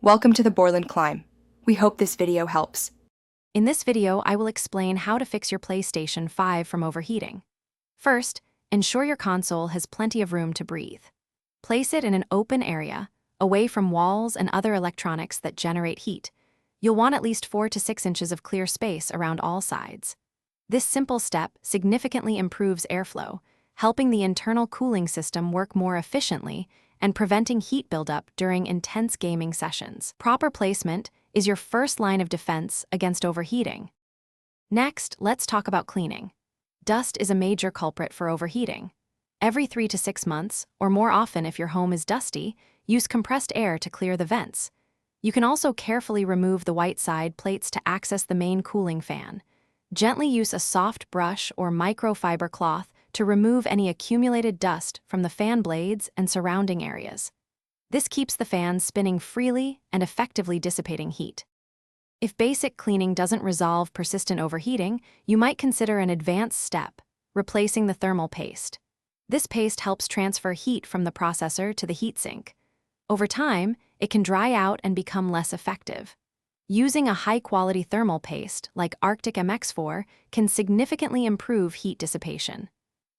Welcome to the Borland Climb. We hope this video helps. In this video, I will explain how to fix your PlayStation 5 from overheating. First, ensure your console has plenty of room to breathe. Place it in an open area, away from walls and other electronics that generate heat. You'll want at least 4 to 6 inches of clear space around all sides. This simple step significantly improves airflow, helping the internal cooling system work more efficiently and preventing heat buildup during intense gaming sessions. Proper placement is your first line of defense against overheating. Next, let's talk about cleaning. Dust is a major culprit for overheating. Every 3 to 6 months, or more often if your home is dusty, use compressed air to clear the vents. You can also carefully remove the white side plates to access the main cooling fan. Gently use a soft brush or microfiber cloth to remove any accumulated dust from the fan blades and surrounding areas. This keeps the fan spinning freely and effectively dissipating heat. If basic cleaning doesn't resolve persistent overheating, you might consider an advanced step, replacing the thermal paste. This paste helps transfer heat from the processor to the heatsink. Over time, it can dry out and become less effective. Using a high-quality thermal paste, like Arctic MX4, can significantly improve heat dissipation.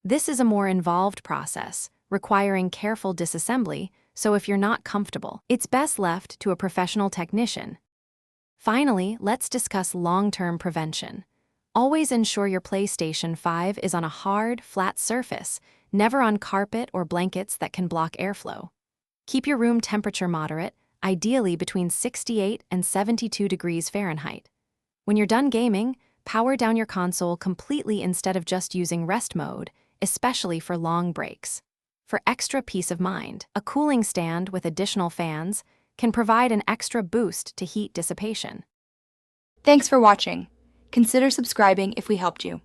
This is a more involved process, requiring careful disassembly, so if you're not comfortable, it's best left to a professional technician. Finally, let's discuss long-term prevention. Always ensure your PlayStation 5 is on a hard, flat surface, never on carpet or blankets that can block airflow. Keep your room temperature moderate, ideally between 68 and 72 degrees Fahrenheit. When you're done gaming, power down your console completely instead of just using rest mode, especially for long breaks. For extra peace of mind, a cooling stand with additional fans can provide an extra boost to heat dissipation. Thanks for watching. Consider subscribing if we helped you.